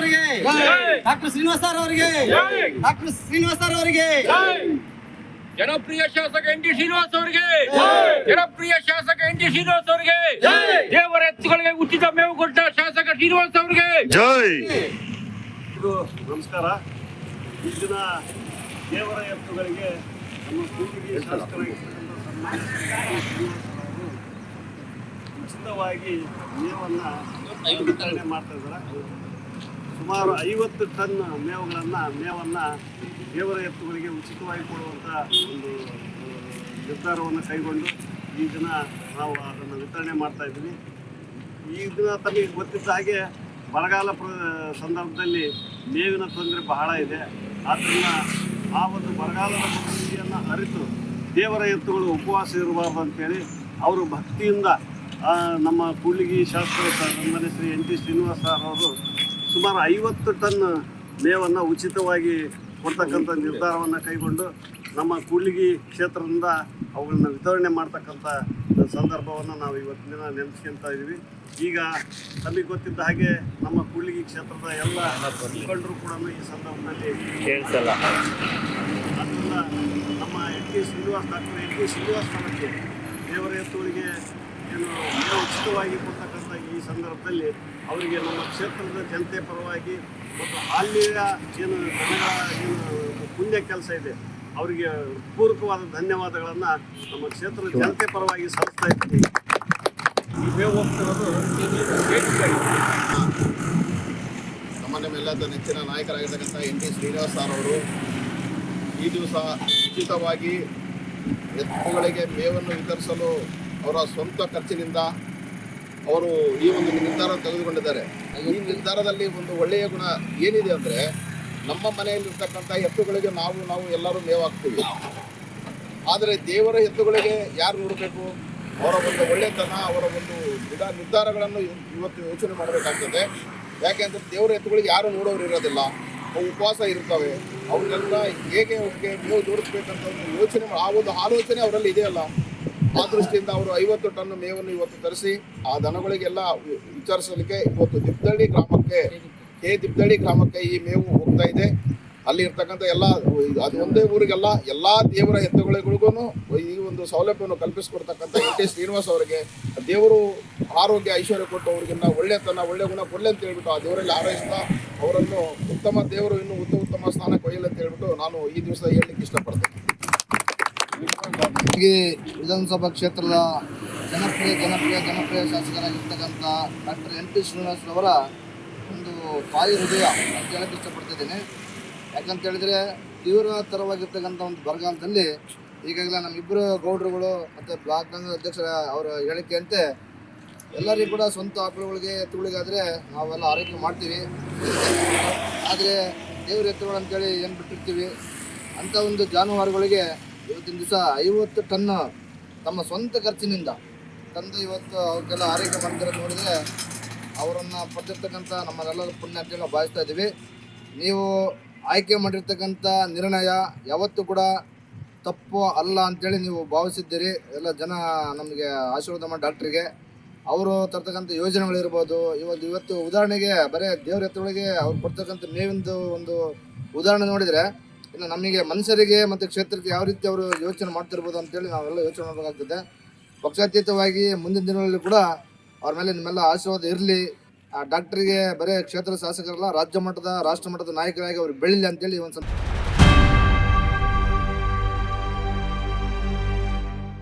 ಅವರಿಗೆ, doctor Srinivas sir ಅವರಿಗೆ, doctor Srinivas sir ಅವರಿಗೆ, ಜನಪ್ರಿಯ ಶಾಸಕ ಎನ್.ಟಿ. ಶ್ರೀನಿವಾಸ್ ಅವರಿಗೆ, ಜನಪ್ರಿಯ ಶಾಸಕ ಎನ್.ಟಿ. ಶ್ರೀನಿವಾಸ್ ಅವರಿಗೆ, ದೇವರ ಎತ್ತುಗಳಿಗೆ ಉಚಿತ ಮೇವು ಕೊಟ್ಟ ಶಾಸಕ ಶ್ರೀನಿವಾಸ್ ಅವರಿಗೆ ಜೈ. ನಮಸ್ಕಾರ. ಈ ದಿನ ದೇವರ ಎತ್ತುಗಳಿಗೆ ನಮ್ಮ ಕೂಡ್ಲಿಗಿ ಶಾಸಕರಾಗಿರ್ತಕ್ಕಂಥ ಸನ್ಮಾನ್ಯ ಶ್ರೀನಿವಾಸರವರು ಉಚಿತವಾಗಿ ಮೇವನ್ನು ವಿತರಣೆ ಮಾಡ್ತಾ ಇದ್ದಾರೆ. ಸುಮಾರು 50 ಟನ್ ಮೇವನ್ನು ದೇವರ ಎತ್ತುಗಳಿಗೆ ಉಚಿತವಾಗಿ ಕೊಡುವಂಥ ಒಂದು ನಿರ್ಧಾರವನ್ನು ಕೈಗೊಂಡು ಈ ದಿನ ನಾವು ಅದನ್ನು ವಿತರಣೆ ಮಾಡ್ತಾ ಇದ್ದೀವಿ. ಈ ದಿನ ತಮಗೆ ಗೊತ್ತಿದ್ದ ಹಾಗೆ ಬರಗಾಲ ಸಂದರ್ಭದಲ್ಲಿ ಮೇವಿನ ತೊಂದರೆ ಬಹಳ ಇದೆ. ಆದ್ದರಿಂದ ಆ ಒಂದು ಬರಗಾಲದ ಪರಿಸ್ಥಿತಿಯನ್ನು ಅರಿತು ದೇವರ ಎತ್ತುಗಳು ಉಪವಾಸ ಇರಬಾರ್ದು ಅಂತೇಳಿ ಅವರು ಭಕ್ತಿಯಿಂದ ನಮ್ಮ ಕೂಡ್ಲಿಗಿ ಶಾಸಕರು ಸನ್ಮಾನ್ಯ ಶ್ರೀ ಎನ್.ಟಿ. ಶ್ರೀನಿವಾಸ ಅವರು ಸುಮಾರು 50 ಟನ್ ಮೇವನ್ನು ಉಚಿತವಾಗಿ ಕೊಡ್ತಕ್ಕಂಥ ನಿರ್ಧಾರವನ್ನು ಕೈಗೊಂಡು ನಮ್ಮ ಕೂಡ್ಲಿಗಿ ಕ್ಷೇತ್ರದಿಂದ ಅವುಗಳನ್ನ ವಿತರಣೆ ಮಾಡ್ತಕ್ಕಂಥ ಸಂದರ್ಭವನ್ನು ನಾವು ಇವತ್ತಿನ ದಿನ ನೆನೆಸ್ಕೊಳ್ತಾ ಇದ್ದೀವಿ. ಈಗ ತಮಗೆ ಗೊತ್ತಿದ್ದ ಹಾಗೆ ನಮ್ಮ ಕೂಡ್ಲಿಗಿ ಕ್ಷೇತ್ರದ ಎಲ್ಲ ಮುಖಂಡರು ಕೂಡ ಈ ಸಂದರ್ಭದಲ್ಲಿ ಕೇಳಿಸಲ್ಲ. ಆದ್ದರಿಂದ ನಮ್ಮ ಡಾಕ್ಟರ್ ಎನ್.ಟಿ. ಶ್ರೀನಿವಾಸ್ ಅವರಿಗೆ ದೇವರ ಎತ್ತುಗಳಿಗೆ ಏನು ಉಚಿತವಾಗಿ ಕೊಡ್ತಕ್ಕಂಥ ಈ ಸಂದರ್ಭದಲ್ಲಿ ಅವರಿಗೆ ನಮ್ಮ ಕ್ಷೇತ್ರದ ಜನತೆ ಪರವಾಗಿ ಮತ್ತು ಅಲ್ಲಿಯ ಏನು ಜನಗಳ ಏನು ಪುಣ್ಯ ಕೆಲಸ ಇದೆ ಅವರಿಗೆ ಪೂರಕವಾದ ಧನ್ಯವಾದಗಳನ್ನು ನಮ್ಮ ಕ್ಷೇತ್ರದ ಜನತೆ ಪರವಾಗಿ ಸಲ್ಲಿಸ್ತಾ ಇದ್ದೀನಿ. ಈ ಮೇವು ಹೋಗ್ತಿರೋದು ನಮ್ಮ ನಮ್ಮೆಲ್ಲದ ನೆಚ್ಚಿನ ನಾಯಕರಾಗಿರ್ತಕ್ಕಂಥ ಎನ್.ಟಿ. ಶ್ರೀನಿವಾಸ್ ಸರ್ ಅವರು ಈ ದಿವಸ ಉಚಿತವಾಗಿ ಎತ್ತುಗಳಿಗೆ ಮೇವನ್ನು ವಿತರಿಸಲು ಅವರ ಸ್ವಂತ ಖರ್ಚಿನಿಂದ ಅವರು ಈ ಒಂದು ನಿರ್ಧಾರ ತೆಗೆದುಕೊಂಡಿದ್ದಾರೆ. ಈ ನಿರ್ಧಾರದಲ್ಲಿ ಒಂದು ಒಳ್ಳೆಯ ಗುಣ ಏನಿದೆ ಅಂದರೆ, ನಮ್ಮ ಮನೆಯಲ್ಲಿರ್ತಕ್ಕಂಥ ಎತ್ತುಗಳಿಗೆ ನಾವು ಎಲ್ಲರೂ ಮೇವು ಹಾಕ್ತೀವಿ. ಆದರೆ ದೇವರ ಎತ್ತುಗಳಿಗೆ ಯಾರು ನೋಡಬೇಕು? ಅವರ ಒಂದು ಒಳ್ಳೆತನ, ಅವರ ಒಂದು ನಿರ್ಧಾರಗಳನ್ನು ಇವತ್ತು ಯೋಚನೆ ಮಾಡಬೇಕಾಗ್ತದೆ. ಯಾಕೆಂದರೆ ದೇವರ ಎತ್ತುಗಳಿಗೆ ಯಾರು ನೋಡೋರು ಇರೋದಿಲ್ಲ, ಅವು ಉಪವಾಸ ಇರ್ತವೆ. ಅವನ್ನೆಲ್ಲ ಹೇಗೆ ಅವರಿಗೆ ಮೇವು ಜೋಡಿಸ್ಬೇಕಂತ ಒಂದು ಯೋಚನೆ, ಆ ಒಂದು ಆಲೋಚನೆ ಅವರಲ್ಲಿ ಇದೆಯಲ್ಲ. ಆ ದೃಷ್ಟಿಯಿಂದ ಅವರು 50 ಟನ್ ಮೇವನ್ನು ಇವತ್ತು ತರಿಸಿ ಆ ದನಗಳಿಗೆಲ್ಲ ವಿಚಾರಿಸಲಿಕ್ಕೆ ಇವತ್ತು ದಿಬ್ದಳ್ಳಿ ಗ್ರಾಮಕ್ಕೆ ಈ ಮೇವು ಹೋಗ್ತಾ ಇದೆ. ಅಲ್ಲಿ ಇರ್ತಕ್ಕಂಥ ಅದು ಒಂದೇ ಊರಿಗೆಲ್ಲ ಎಲ್ಲ ದೇವರ ಎತ್ತುಗಳಿಗೂ ಈ ಒಂದು ಸೌಲಭ್ಯವನ್ನು ಕಲ್ಪಿಸಿಕೊಡ್ತಕ್ಕಂಥ ಎನ್.ಟಿ. ಶ್ರೀನಿವಾಸ್ ಅವರಿಗೆ ದೇವರು ಆರೋಗ್ಯ ಐಶ್ವರ್ಯ ಕೊಟ್ಟು ಅವ್ರಿಗಿನ್ನ ಒಳ್ಳೆತನ ಒಳ್ಳೆ ಗುಣ ಕೊಡಲಿ ಅಂತ ಹೇಳ್ಬಿಟ್ಟು ಆ ದೇವರಲ್ಲಿ ಹಾರೈಸ್ತಾ ಅವರನ್ನು ದೇವರು ಇನ್ನೂ ಉತ್ತಮ ಸ್ಥಾನಕ್ಕೆ ಒಯ್ಯಲಿ ಅಂತ ಹೇಳ್ಬಿಟ್ಟು ನಾನು ಈ ದಿವಸ ಹೇಳಲಿಕ್ಕೆ ಇಷ್ಟಪಡ್ತೇನೆ. ವಿಧಾನಸಭಾ ಕ್ಷೇತ್ರದ ಜನಪ್ರಿಯ ಶಾಸಕರಾಗಿರ್ತಕ್ಕಂಥ ಡಾಕ್ಟರ್ ಎನ್.ಟಿ. ಶ್ರೀನಿವಾಸ್ ಅವರ ಒಂದು ತಾಯಿ ಹೃದಯ ಅಂತ ಹೇಳಕ್ಕೆ ಇಷ್ಟಪಡ್ತಿದ್ದೀನಿ. ಯಾಕಂತ ಹೇಳಿದರೆ ತೀವ್ರತರವಾಗಿರ್ತಕ್ಕಂಥ ಒಂದು ಬರಗಾಲದಲ್ಲಿ ಈಗಾಗಲೇ ನಮ್ಮಿಬ್ಬರು ಗೌಡ್ರುಗಳು ಮತ್ತು ಬ್ಲಾಕ್ ಕಾಂಗ್ರೆಸ್ ಅಧ್ಯಕ್ಷರ ಅವರ ಹೇಳಿಕೆಯಂತೆ ಎಲ್ಲರಿಗೂ ಕೂಡ ಸ್ವಂತ ಆಕಳುಗಳಿಗೆ ಎತ್ತುಗಳಿಗಾದರೆ ನಾವೆಲ್ಲ ಆರೈಕೆ ಮಾಡ್ತೀವಿ. ಆದರೆ ದೇವ್ರ ಎತ್ತುಗಳು ಅಂತೇಳಿ ಏನು ಬಿಟ್ಟಿರ್ತೀವಿ, ಅಂಥ ಒಂದು ಜಾನುವಾರುಗಳಿಗೆ ಇವತ್ತಿನ ದಿವಸ 50 ಟನ್ ತಮ್ಮ ಸ್ವಂತ ಖರ್ಚಿನಿಂದ ತಂದು ಇವತ್ತು ಅವ್ರಿಗೆಲ್ಲ ಆರೈಕೆ ಮಾಡ್ತಿರೋದು ನೋಡಿದರೆ ಅವರನ್ನು ಪಡೆದಿರ್ತಕ್ಕಂಥ ನಮ್ಮನ್ನೆಲ್ಲರ ಪುಣ್ಯ ಅಂತೇಳಿ ನಾವು ಭಾವಿಸ್ತಾ ಇದ್ದೀವಿ. ನೀವು ಆಯ್ಕೆ ಮಾಡಿರ್ತಕ್ಕಂಥ ನಿರ್ಣಯ ಯಾವತ್ತೂ ಕೂಡ ತಪ್ಪು ಅಲ್ಲ ಅಂಥೇಳಿ ನೀವು ಭಾವಿಸಿದ್ದೀರಿ. ಎಲ್ಲ ಜನ ನಮಗೆ ಆಶೀರ್ವಾದ ಮಾಡಿ ಡಾಕ್ಟ್ರಿಗೆ ಅವರು ತರ್ತಕ್ಕಂಥ ಯೋಜನೆಗಳಿರ್ಬೋದು. ಇವತ್ತು ಉದಾಹರಣೆಗೆ ಬರೀ ದೇವ್ರ ಎತ್ತುಗಳಿಗೆ ಅವ್ರು ಕೊಡ್ತಕ್ಕಂಥ ಮೇವಿಂದು ಒಂದು ಉದಾಹರಣೆ ನೋಡಿದರೆ ಇನ್ನು ನಮಗೆ ಮನುಷ್ಯರಿಗೆ ಮತ್ತು ಕ್ಷೇತ್ರಕ್ಕೆ ಯಾವ ರೀತಿ ಅವರು ಯೋಚನೆ ಮಾಡ್ತಿರ್ಬೋದು ಅಂತೇಳಿ ನಾವೆಲ್ಲ ಯೋಚನೆ ಮಾಡಬೇಕಾಗ್ತದೆ. ಪಕ್ಷಾತೀತವಾಗಿ ಮುಂದಿನ ದಿನಗಳಲ್ಲಿ ಕೂಡ ಅವ್ರ ಮೇಲೆ ನಿಮ್ಮೆಲ್ಲ ಆಶೀರ್ವಾದ ಇರಲಿ. ಆ ಡಾಕ್ಟರಿಗೆ ಬರೀ ಕ್ಷೇತ್ರ ಶಾಸಕರಲ್ಲ, ರಾಜ್ಯ ಮಟ್ಟದ ರಾಷ್ಟ್ರ ಮಟ್ಟದ ನಾಯಕರಾಗಿ ಅವರು ಬೆಳೀಲಿ ಅಂತೇಳಿ ಒಂದು